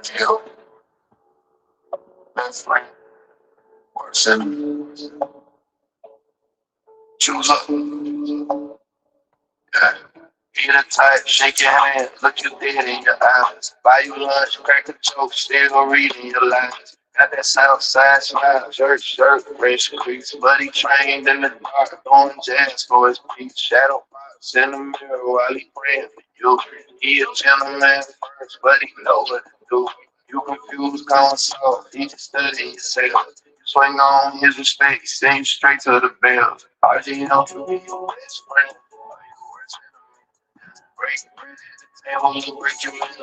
Kill, best friend, worse enemy. Choose up. Yeah. Be the type, shake your hand, look you dead in your eyes. Buy you lunch, crack a joke, still reading your lines. Got that south side smile, shirt, fresh crease, buddy trained in the dark, going jazz for his peace. Shadow box in the mirror while he praying for you. He a gentleman first, but he know what to do. You confused, going soft, he just study yourself. You swing on his respect, send you straight to the bells. RG don't you be your best friend. Break bread at the table, you break your mind.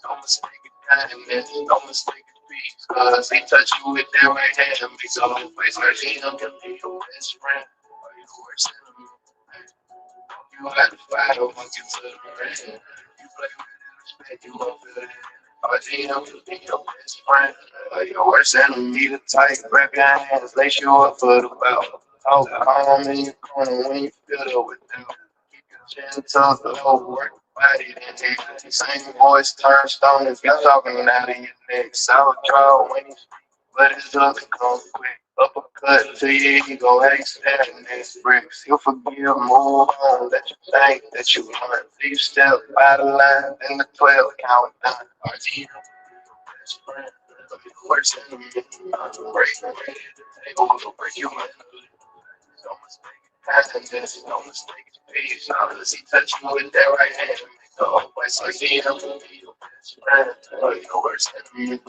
Don't mistake it kindness, don't mistake it peace. Cause he touch you with that right hand, makes all the face like he don't can be your best friend. Or your worst enemy. You have to fight over get to the end. You play with respect, you won't feel it. RG don't can be your best friend. Or your worst enemy. The tight, grab your hands, lace you up for the bout. Talk calm in your corner when you feel it with them. Gentle, the whole work body and head. Same voice, turn stone, if you're talking out of your neck. Sour draw when you speak, but his other come quick. Uppercut to your ego, hey, staring next bricks. He'll forgive, move on, let you think that you want. Leave step by the line, then the 12 count down. RG, best friend, worst enemy. Break the table, break your mind. Don't mistake it, don't mistake it, peace. Unless he touch you with that right hand, make the whole place like he don't be your best friend. Or your worst enemy.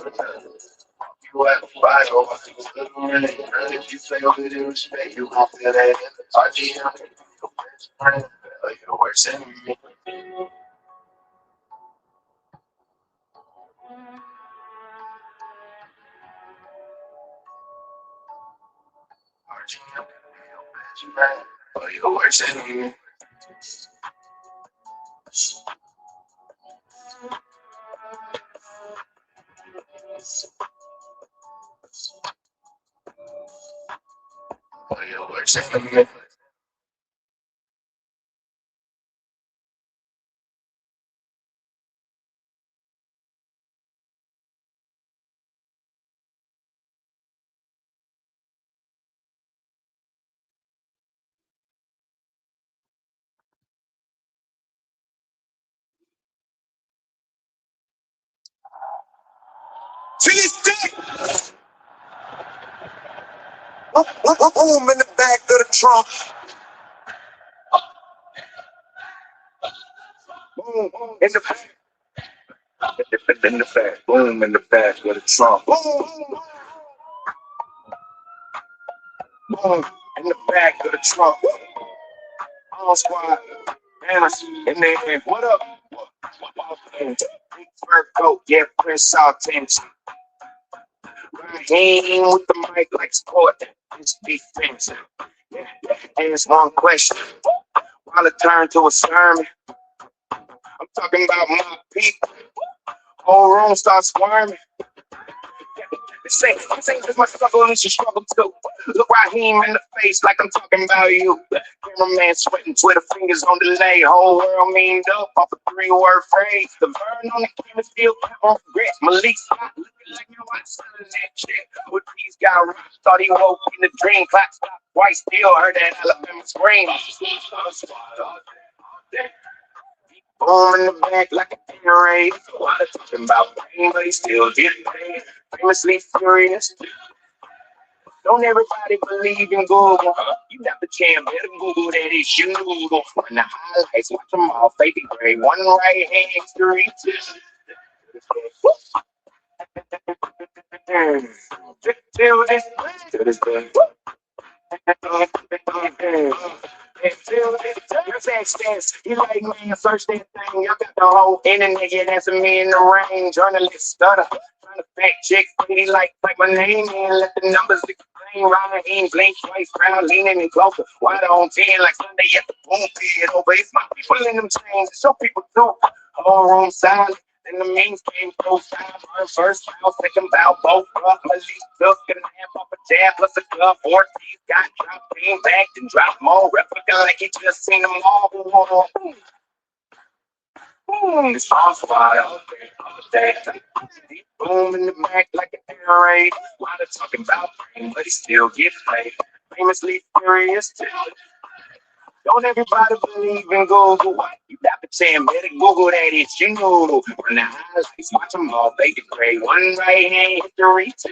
You have to fight over things that are in it. If you fail with your respect, you won't feel that in the RG, your best friend. Or your worst enemy. RG, your best friend. Or your worst enemy. Or your worst enemy. To this day, boom in the back of the trunk. Boom in the back. In the back, boom in the back with a trunk. Boom, boom in the back of the trunk. All squad, banners in there. What up? Big fur coat, yeah, Prince South tension. Raheem with the mic like sport. It's defense. Yeah, ask one question. While it turned to a sermon, I'm talking about my people. Whole room starts squirming. This ain't just my struggle, it's your struggle too. Look Raheem in the face like I'm talking about you. Cameraman sweating, Twitter fingers on delay. Whole world meaned up off a 3-word phrase. The burn on the camera still kept on regret. Malik Scott looking like you watch selling that shit. With these guys, thought he woke in the dream. Clock stopped twice, still heard that Alabama scream. Boom in the back like a Gatorade. While they're talking about pain, but he still getting paid. Famously furious. Don't everybody believe in Google? You got the chance, better Google that issue noodle. And the highlights, watch them all, faking grade. One right hand, three. Till this day. Your text stands, you like man, search that thing. Y'all got the whole internet, yeah, that's me in the rain. Journalist stutter, trying to fact check, pretty like my name and let the numbers explain. Ryan blink twice, crowd leaning in closer. Wide on 10 like Sunday at the boom pit. Over, it's my people in them chains, show people too. Whole room silent. Then the means came close time. First round, second bout, both up. Malik took and half off a jab plus a glove. 14 got dropped, came back and dropped more. Replica like he just seen them all. It's all fly all day. Deep boom in the back like an air raid. While they're talking about brain, but he still get played. Famously furious too. Don't everybody believe in Google? What? You got to saying better Google that it's you know. Run the highlights, watch them all fade to gray. One right hand hit the reach.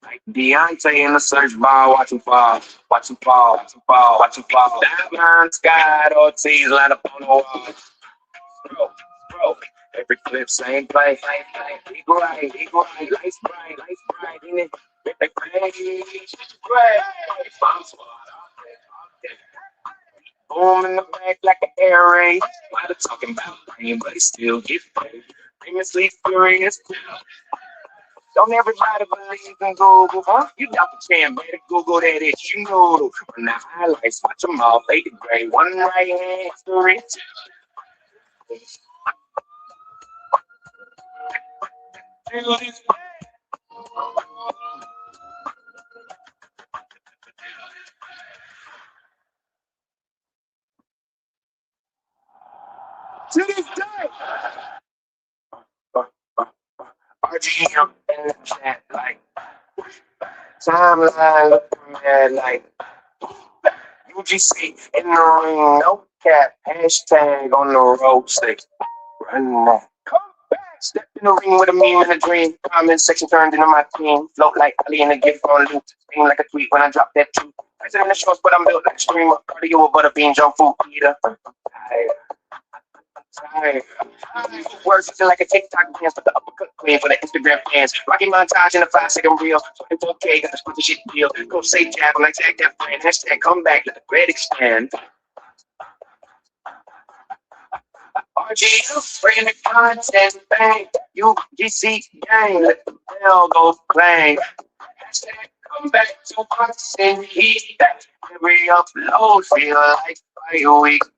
Like Beyonce in the search bar, watch him fall, watch him fall, watch him fall, watch him fall. Diamond Scott Ortiz line up on the wall. Bro, bro, every clip, same play. Eagle eye, lights bright, in it. They play, great. Bomb squad, boom in the back like an air raid. Why they talking about brain, but he still get paid. Famously furious. Don't everybody believe in Google, huh? You got the chance, better Google that it's you know. Run the highlights, watch them all fade to gray. One right hand, three. To this day. RGM in the chat, like, timeline looking mad, like, UGC in the ring, no cap, hashtag on the road, say, run that. Come back, step in the ring with a meme and a dream. Comment section turned into my team. Float like Ali in a gift on loop. Steam like a tweet when I drop that truth. I said in the shorts, but I'm built like a streamer. Cardio, butter bean, junk food, eater. Tired. Words feel like a TikTok dance, but the uppercut queen for the Instagram fans. Rocky montage in a 5-second reel. So it's okay, got the spot the shit deal. Go say jab, I'm like tag that friend. Hashtag comeback, let the bread expand. RG, bring the content, bang. UGC gang, let the bell go clang. Hashtag come back to boxing heat. Every upload feel like 5 weeks.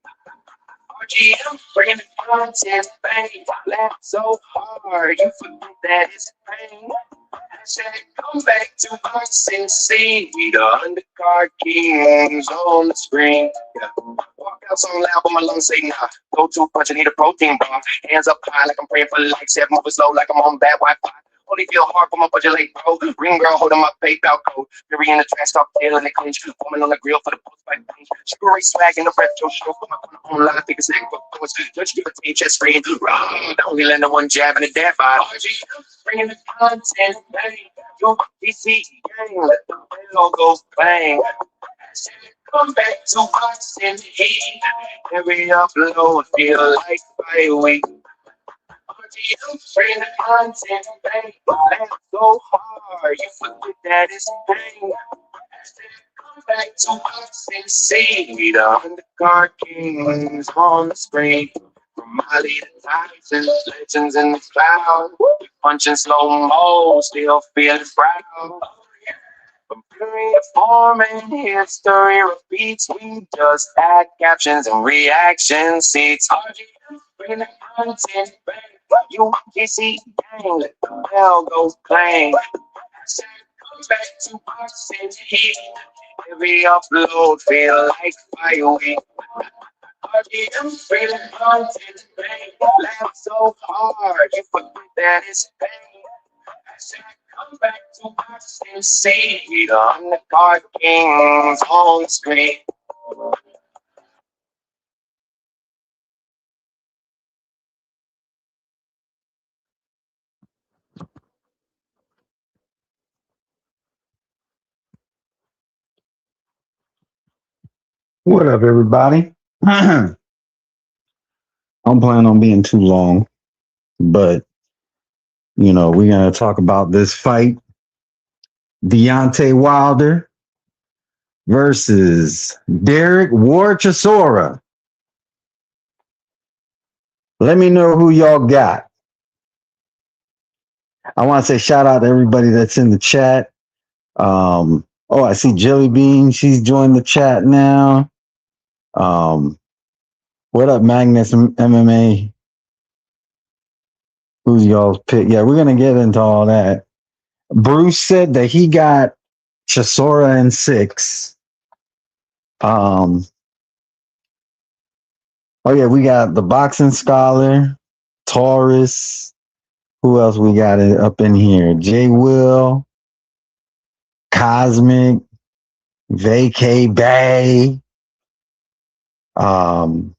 RGM, bringing the content, bang. Laugh so hard, you forget that it's pain. Hashtag come back to boxing scene. We the undercard kings on the screen. Yeah. Walk out song loud, but my lungs say nah. Go to punch, I need a protein bar. Hands up high like I'm praying for life. Set moving slow like I'm on bad Wi-Fi. Only feel hard for my budget late, bro. Green girl holding my PayPal code. Fury in the trash talk, tail in the clinch. Woman on the grill for the post fight range. Sugar ray swag in the retro show. Put my corner on live, take a snack for points. Judge give a team chest screen. Wrong. Only land the one jab and a dab vibe. RG, bringing the content, bang. UGC gang, let the bell go bang. Come back to boxing heat. Every upload feel like 5 weeks. Bring the content, bang. Laugh so hard, you forget that it's pain. Come back to us and see the undercard kings on the screen. From Molly to Tyson, legends in the cloud. We punching slow mo, still feeling proud. From period forming, history repeats. We just add captions and reaction seats. RG, bring the content back. UGC gang, let the bell go clang. Come back to us and heat. Every upload feel like 5 weeks. RGM, bring the content back. Laugh so hard, you forget that it's pain. Come back to us and see the undercard kings on the screen. What up, everybody? I'm planning on being too long, but we're gonna talk about this fight: Deontay Wilder versus Derek War Chisora. Let me know who y'all got. I want to say shout out to everybody that's in the chat. I see Jelly Bean. She's joined the chat now. What up, Magnus MMA? Who's y'all's pick? Yeah, we're gonna get into all that. Bruce said that he got Chisora in 6. Oh yeah, we got the boxing scholar, Taurus. Who else we got up in here? J Will, Cosmic, Vacay Bay. Um,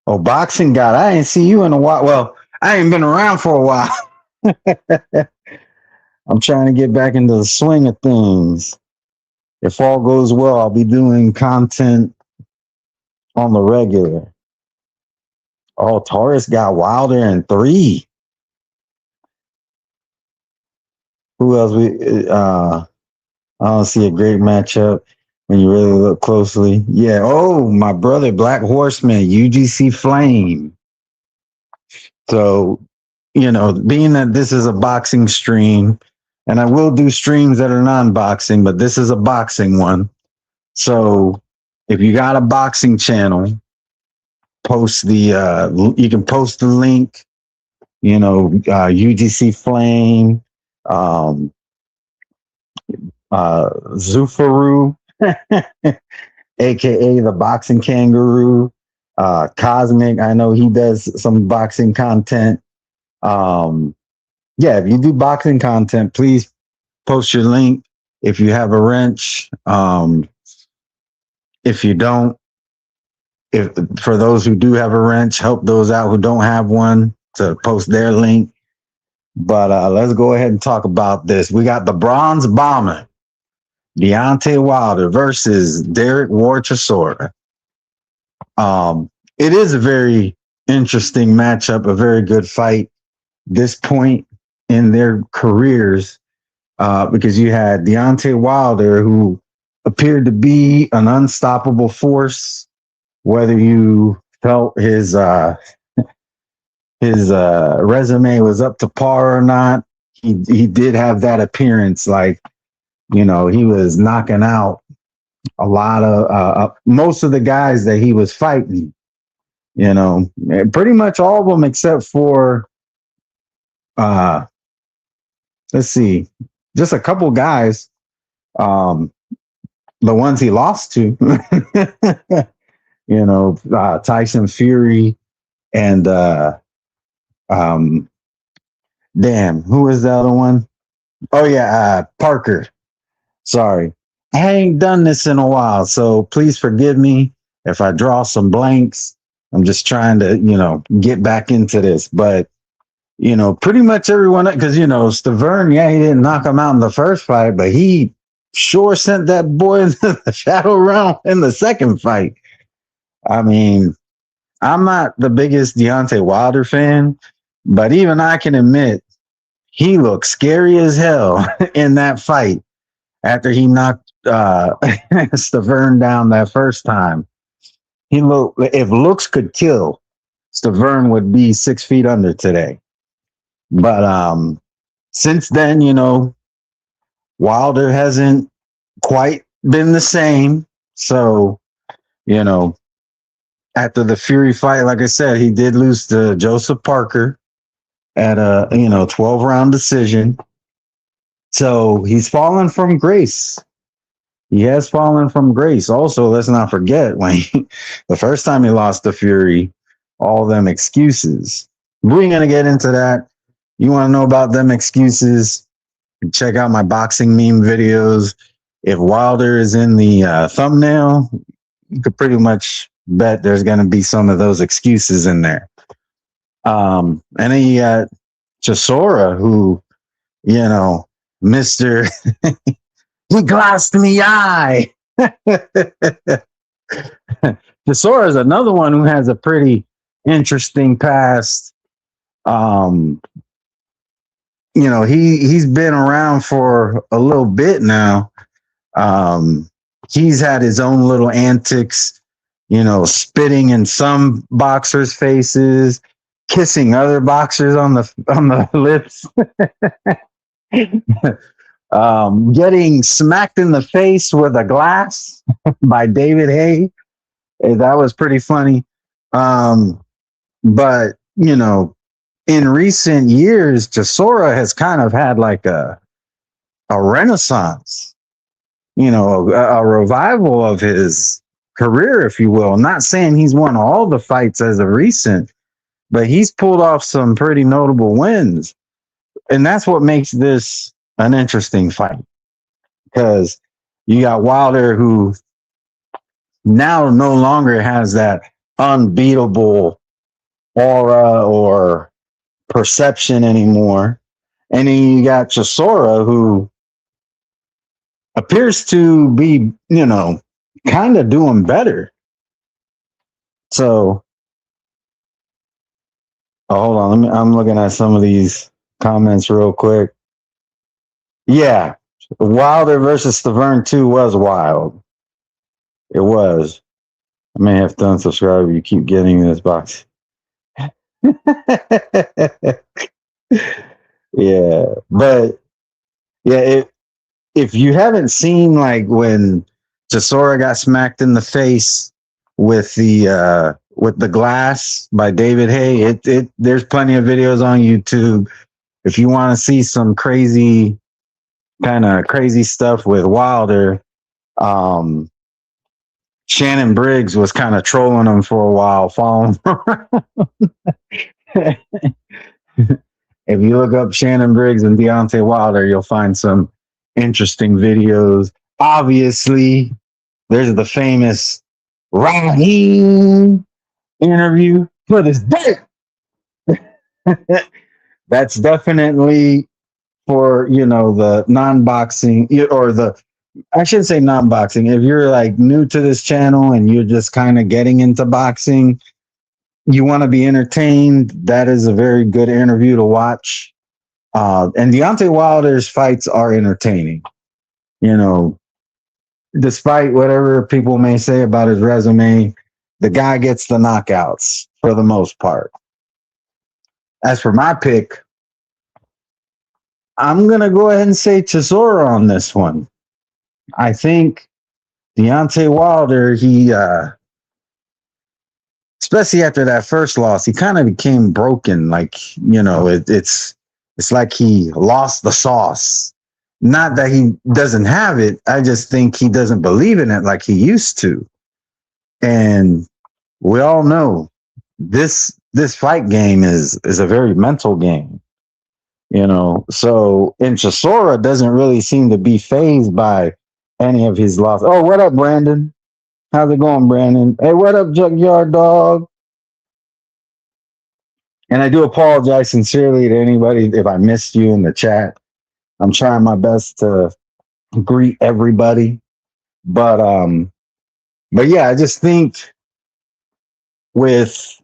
oh, boxing god. I ain't see you in a while. Well, I ain't been around for a while. I'm trying to get back into the swing of things. If all goes well, I'll be doing content on the regular. Oh, Taurus got Wilder in 3. Who else? I don't see a great matchup when you really look closely. Yeah. Oh, my brother, Black Horseman, UGC Flame. So, being that this is a boxing stream, and I will do streams that are non-boxing, but this is a boxing one. So, if you got a boxing channel, you can post the link. UGC Flame, um, Zufaru, aka the boxing kangaroo, Cosmic. I know he does some boxing content. Yeah, if you do boxing content, please post your link. If you have a wrench, if you don't, if for those who do have a wrench, help those out who don't have one to post their link. But let's go ahead and talk about this. We got the Bronze Bomber, Deontay Wilder versus Derek War Chisora. It is a very interesting matchup, a very good fight. This point in their careers, because you had Deontay Wilder, who appeared to be an unstoppable force, whether you felt his resume was up to par or not. He did have that appearance, like he was knocking out a lot of most of the guys that he was fighting. Pretty much all of them except for let's see, just a couple guys. The ones he lost to, Tyson Fury and damn, who was the other one? Oh yeah, Parker. Sorry, I ain't done this in a while, so please forgive me if I draw some blanks. I'm just trying to, get back into this, but pretty much everyone, because Stavern, yeah, he didn't knock him out in the first fight, but he sure sent that boy into the shadow realm in the second fight. I mean, I'm not the biggest Deontay Wilder fan, but even I can admit he looked scary as hell in that fight after he knocked Stavern down that first time. He looked, if looks could kill, Stavern would be 6 feet under today. But since then, Wilder hasn't quite been the same. So, after the Fury fight, like I said, he did lose to Joseph Parker at a 12-round decision. So he's fallen from grace. He has fallen from grace. Also, let's not forget the first time he lost to Fury, all them excuses. We're gonna get into that. You want to know about them excuses? Check out my boxing meme videos. If Wilder is in the thumbnail, you could pretty much bet there's going to be some of those excuses in there. And then you got Chisora, who, Mr. he glassed me eye. Chisora is another one who has a pretty interesting past. He's been around for a little bit now. He's had his own little antics, spitting in some boxers' faces, kissing other boxers on the lips, getting smacked in the face with a glass by David Hay. That was pretty funny. But in recent years, Chisora has kind of had like a renaissance, a revival of his career, if you will. I'm not saying he's won all the fights as of recent, but he's pulled off some pretty notable wins. And that's what makes this an interesting fight because you got Wilder, who now no longer has that unbeatable aura or perception anymore. And then you got Chisora, who appears to be, kind of doing better. So, hold on. I'm looking at some of these comments real quick. Yeah, Wilder versus Stavern 2 was wild. It was. I may have to unsubscribe if you keep getting this box. Yeah, but yeah, if you haven't seen like when Chisora got smacked in the face with the glass by David Hay, it there's plenty of videos on YouTube. If you want to see some crazy stuff with Wilder, Shannon Briggs was kind of trolling him for a while, following him around. If you look up Shannon Briggs and Deontay Wilder, you'll find some interesting videos. Obviously, there's the famous Raheem interview for this day. That's definitely for, the non-boxing or I shouldn't say non-boxing. If you're like new to this channel and you're just kind of getting into boxing, you want to be entertained, that is a very good interview to watch. And Deontay Wilder's fights are entertaining. Despite whatever people may say about his resume, the guy gets the knockouts for the most part. As for my pick, I'm going to go ahead and say Chisora on this one. I think Deontay Wilder, he, especially after that first loss, he kind of became broken. Like, it's like he lost the sauce. Not that he doesn't have it. I just think he doesn't believe in it like he used to. And we all know this fight game is a very mental game. So and Chisora doesn't really seem to be phased by any of his losses. Oh, what up, Brandon? How's it going, Brandon? Hey, what up, Junkyard Dog? And I do apologize sincerely to anybody if I missed you in the chat. I'm trying my best to greet everybody. But yeah, I just think with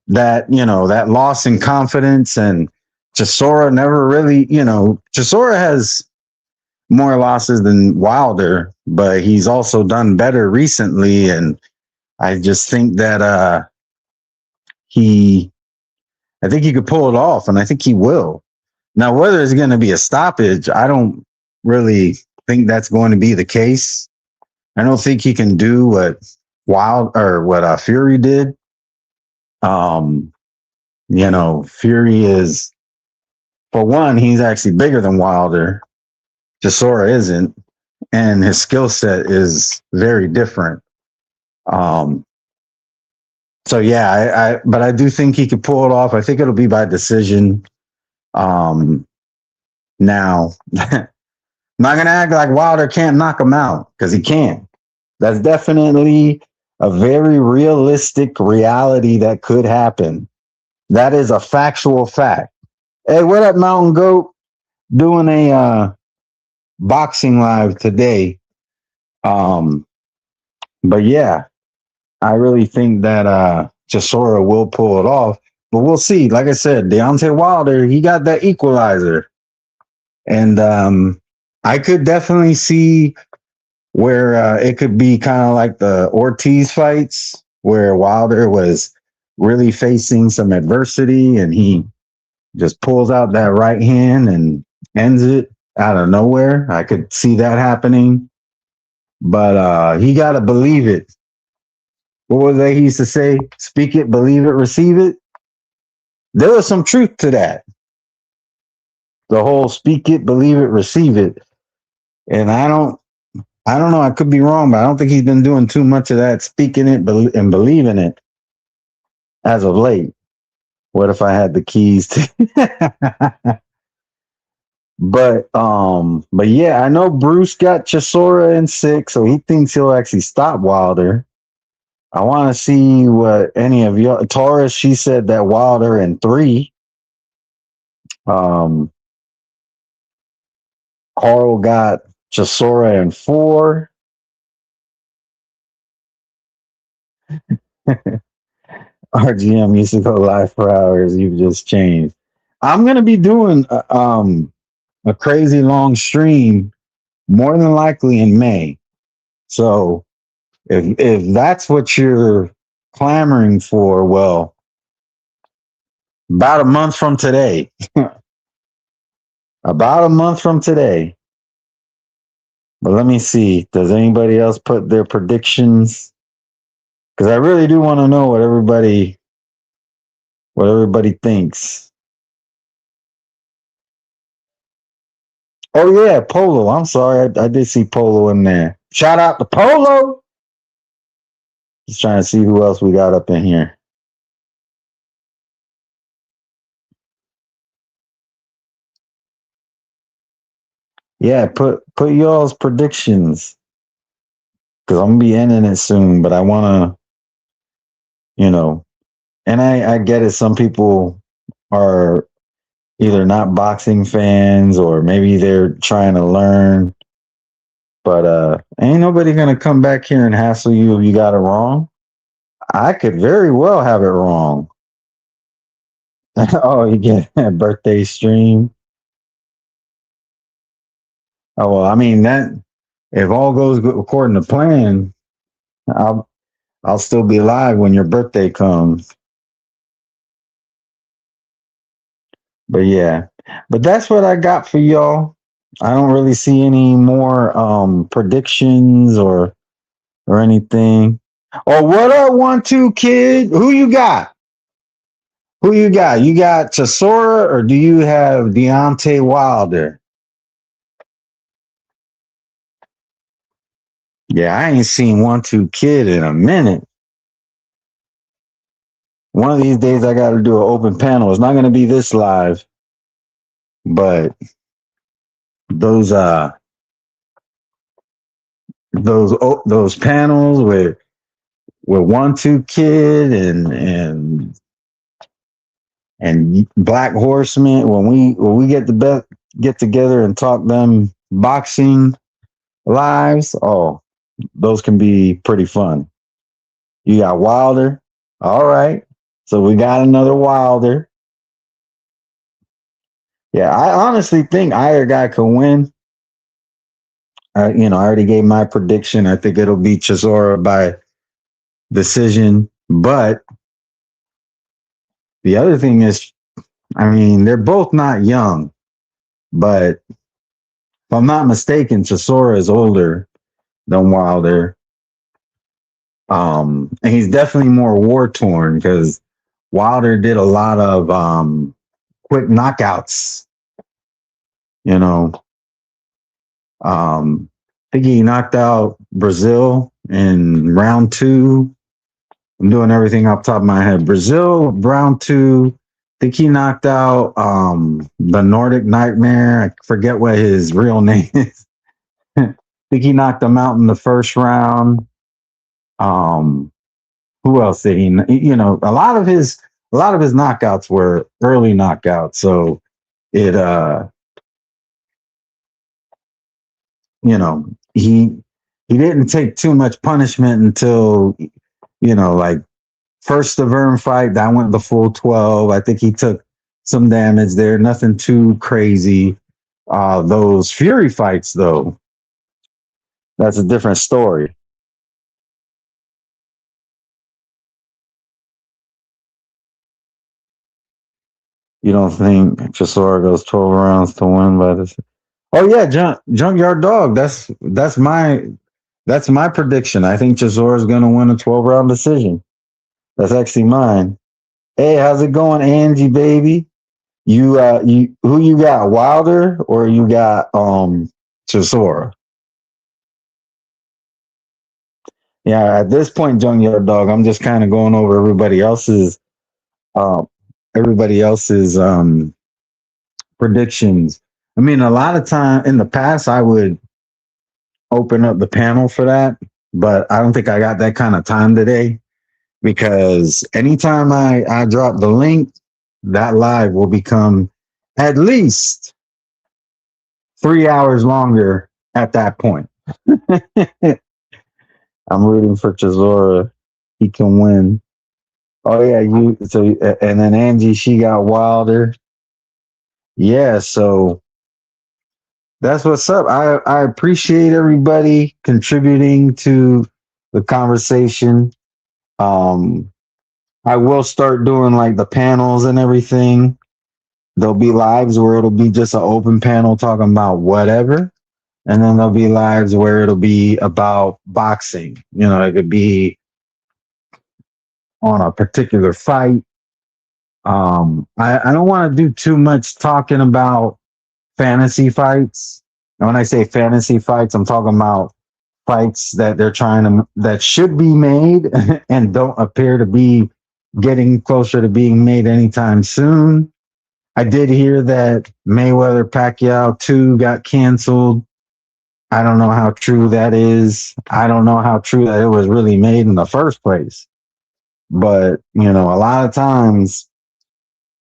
that, that loss in confidence, and Chisora never really, Chisora has more losses than Wilder, but he's also done better recently. And I just think that I think he could pull it off, and I think he will. Now, whether it's going to be a stoppage, I don't really think that's going to be the case. I don't think he can do what Fury did. Fury is, for one, he's actually bigger than Wilder. Chisora isn't, and his skill set is very different. So yeah, but I do think he could pull it off. I think it'll be by decision. Now, I'm not gonna act like Wilder can't knock him out, because he can. That's definitely a very realistic reality that could happen. That is a factual fact. Hey, what up, Mountain Goat? Doing a boxing live today. But yeah, I really think that Chisora will pull it off. But we'll see. Like I said, Deontay Wilder, he got that equalizer. And I could definitely see where it could be kind of like the Ortiz fights, where Wilder was really facing some adversity and he just pulls out that right hand and ends it out of nowhere. I could see that happening. But he got to believe it. What was that he used to say? Speak it, believe it, receive it. There was some truth to that. The whole speak it, believe it, receive it. And I don't I don't know. I could be wrong, but I don't think he's been doing too much of that, speaking it and believing it as of late. What if I had the keys to? But yeah, I know Bruce got Chisora in 6, so he thinks he'll actually stop Wilder. I want to see what any of you. Taurus, she said that Wilder in 3. Um, Carl got Chisora in 4. RGM used to go live for hours. You've just changed. I'm gonna be doing a crazy long stream, more than likely in May. So if that's what you're clamoring for, well, about a month from today, about a month from today. But let me see. Does anybody else put their predictions? Because I really do want to know what everybody thinks. Oh yeah, Polo. I'm sorry, I did see Polo in there. Shout out to Polo. Just trying to see who else we got up in here. Yeah, put y'all's predictions because I'm gonna be ending it soon. But I want to, and I get it. Some people are either not boxing fans or maybe they're trying to learn. But ain't nobody gonna come back here and hassle you if you got it wrong. I could very well have it wrong. Oh, you get a birthday stream. Oh well, I mean that if all goes according to plan, I'll I'll still be alive when your birthday comes. But yeah, but that's what I got for y'all. I don't really see any more predictions or anything. Oh, what up, 1-2 kid? Who you got? Who you got? You got Chisora or do you have Deontay Wilder? Yeah, I ain't seen 1-2 kid in a minute. One of these days I got to do an open panel. It's not going to be this live, but those those panels with 1-2 kid and Black Horseman when we get together and talk them boxing lives. Oh, those can be pretty fun. You got Wilder. All right. So we got another Wilder. Yeah, I honestly think either guy could win. I already gave my prediction. I think it'll be Chisora by decision. But the other thing is, I mean, they're both not young, but if I'm not mistaken, Chisora is older than Wilder. And he's definitely more war torn because Wilder did a lot of quick knockouts. You know, I think he knocked out Brazil in round 2. I'm doing everything off the top of my head. Brazil, round 2. I think he knocked out the Nordic Nightmare. I forget what his real name is. I think he knocked him out in the first round. Um, who else did he? A lot of his knockouts were early knockouts, so it he didn't take too much punishment until like first Severn fight that went the full 12. I think he took some damage there, nothing too crazy. Those Fury fights though, that's a different story. You don't think Chisora goes 12 rounds to win by this? Oh yeah, Junkyard Dog. That's my prediction. I think Chisora is going to win a 12-round decision. That's actually mine. Hey, how's it going, Angie baby? You who you got, Wilder or you got Chisora? Yeah, at this point, Junkyard Dog, I'm just kind of going over uh, everybody else's predictions. I mean, a lot of time in the past, I would open up the panel for that, but I don't think I got that kind of time today because anytime I drop the link, that live will become at least 3 hours longer at that point. I'm rooting for Chisora. He can win. Oh yeah, you so and then Angie, she got Wilder. Yeah, so that's what's up. I appreciate everybody contributing to the conversation. Um I will start doing like the panels and everything. There'll be lives where it'll be just an open panel talking about whatever. And then there'll be lives where it'll be about boxing. You know, it could be on a particular fight. I don't want to do too much talking about fantasy fights. And when I say fantasy fights, I'm talking about fights that they're trying to that should be made and don't appear to be getting closer to being made anytime soon. I did hear that Mayweather Pacquiao 2 got canceled. I don't know how true that is. I don't know how true that it was really made in the first place. But, you know, a lot of times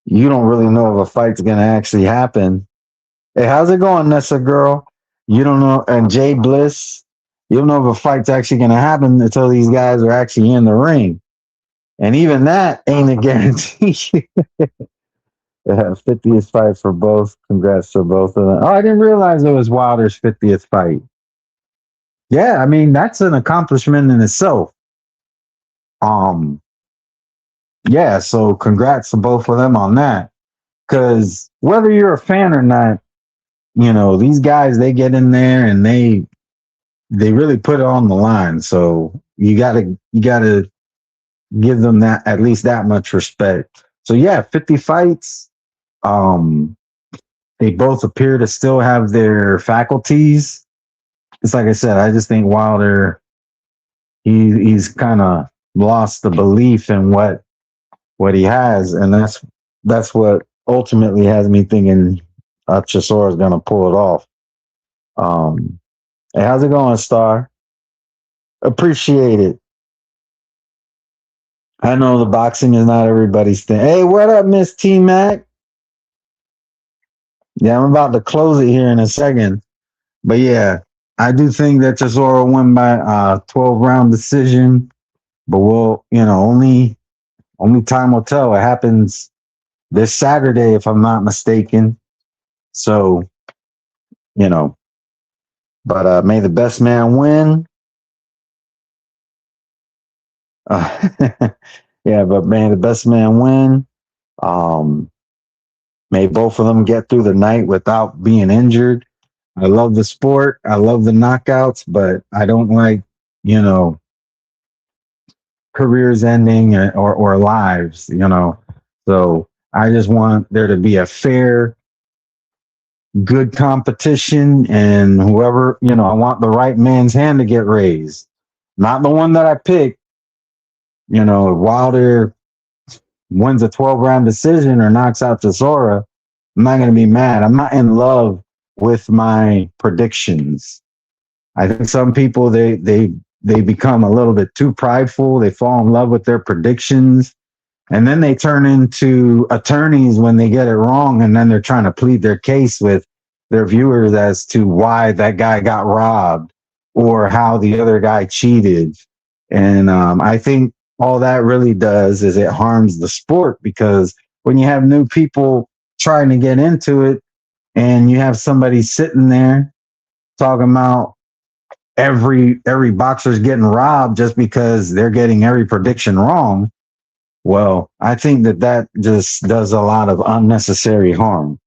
you don't really know if a fight's going to actually happen. Hey, how's it going, Nessa girl? You don't know. And Jay Bliss, you don't know if a fight's actually going to happen until these guys are actually in the ring. And even that ain't a guarantee. 50th fight for both. Congrats to both of them. Oh, I didn't realize it was Wilder's 50th fight. Yeah, I mean, that's an accomplishment in itself. Um, yeah, so congrats to both of them on that. Because whether you're a fan or not, you know, these guys they get in there and they really put it on the line. So you gotta give them that at least that much respect. So yeah, 50 fights. Um, they both appear to still have their faculties. It's like I said, I just think Wilder he's kind of lost the belief in what he has, and that's what ultimately has me thinking Chisora is gonna pull it off. Um, hey, how's it going, Star? Appreciate it. I know the boxing is not everybody's thing. Hey, what up, Miss T Mac? Yeah, I'm about to close it here in a second. But yeah, I do think that Chisora won by 12 round decision. But we'll, you know, only time will tell. It happens this Saturday, if I'm not mistaken. So, you know, but may the best man win. Uh, yeah, but may the best man win. Um, may both of them get through the night without being injured. I love the sport. I love the knockouts, but I don't like, you know, careers ending or lives, you know. So I just want there to be a fair, good competition, and whoever, you know, I want the right man's hand to get raised, not the one that I pick. You know, if Wilder wins a 12 round decision or knocks out Chisora, I'm not going to be mad. I'm not in love with my predictions. I think some people they become a little bit too prideful. They fall in love with their predictions, and then they turn into attorneys when they get it wrong, and then they're trying to plead their case with their viewers as to why that guy got robbed or how the other guy cheated. And I think all that really does is it harms the sport because when you have new people trying to get into it and you have somebody sitting there talking about every boxer's getting robbed just because they're getting every prediction wrong. Well, I think that just does a lot of unnecessary harm.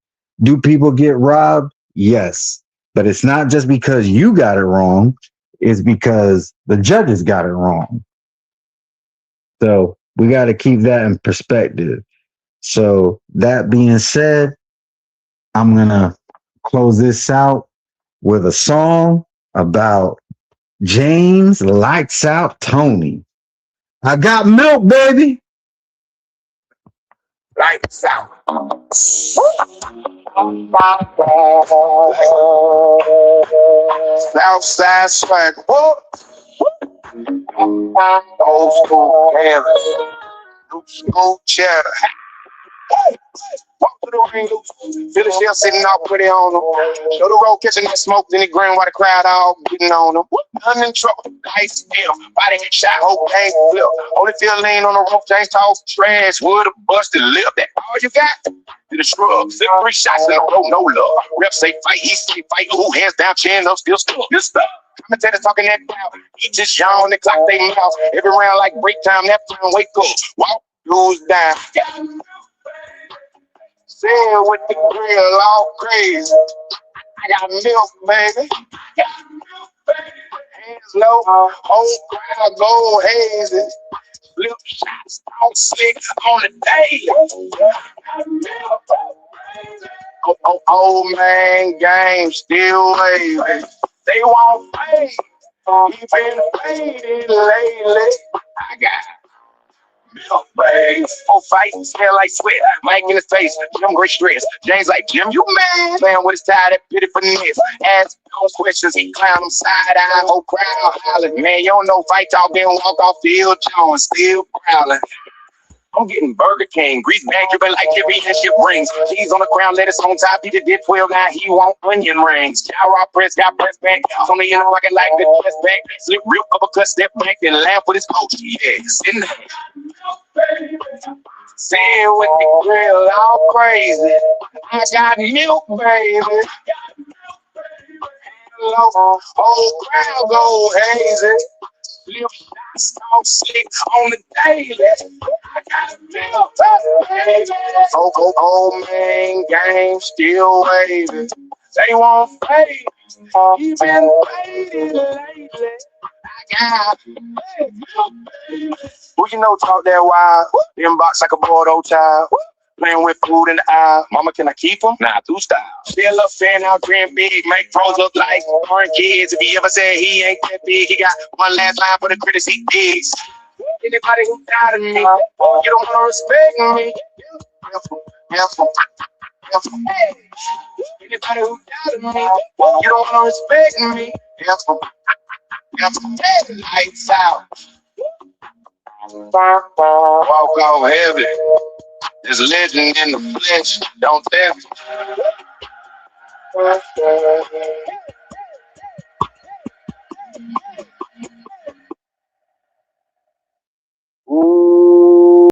Do people get robbed? Yes. But it's not just because you got it wrong, it's because the judges got it wrong. So we got to keep that in perspective. So that being said, I'm going to close this out with a song about James Lights Out Tony. I got milk, baby. Lights out. Southside swag. Whoa. Old school canvas. New school cheddar. Walk to the ring, feel the shell sitting all pretty on them. Show the road catching that smoke, then it grin while the crowd all getting on them. None in trouble, nice deal. Body hit shot, whole game flip. Only feel lean on the rope, James talk trash, wood a busted lip. That all you got? Did a shrug, 3 shots in a row, no love. Rep say fight, he say fight. Ooh, hands down, chin up, still stuck. This stuff. Commentators talking that crowd. He just yawn, they clock they mouth. Every round like break time, that time wake up. Walk, lose down. Saying with the grill all crazy. I got milk, baby. Hands low, whole crowd go hazy. Flip shots, talk slick on the day. Old man game still waving. They won't fade. He been fading lately. I got milk, babe. Oh, fight, smell like sweat. Mike in his face, Jim great stress. James like, Jim, you man? Man with his tie, that pity for this. Ask no questions, he clown him side eye, whole crowd hollering. Man, you don't know fight talk, then walk off field, Jones still growling. I'm getting Burger King, grease bag, dripping like Jimmy and shit rings. Cheese on the crown, lettuce on top, he just did 12, now he want onion rings. Cow press, got press back, on the end like a like the press back. Slip real uppercut, step back, then laugh with his coach. Yeah, sitting there. Saying with the grill all crazy. I got milk, baby. Hello, whole crowd go hazy. Flip shots, talk slick on the daily. I got milk, baby. Old man game still waving. They won't fade. He been fading lately. I got milk, baby. Who you know talk that wild? Inbox like a Bordeaux child. Playing with food in the eye. Mama, can I keep him? Nah, through style. Still a fan out dream big. Make pros look like foreign kids. If he ever said he ain't that big, he got one last line for the critics he digs. Anybody who doubted me, you don't want to respect me. Hey. Anybody who doubted me, you don't want to respect me. Lights out. Walk out heavy. There's a legend in the flesh. Don't tell me.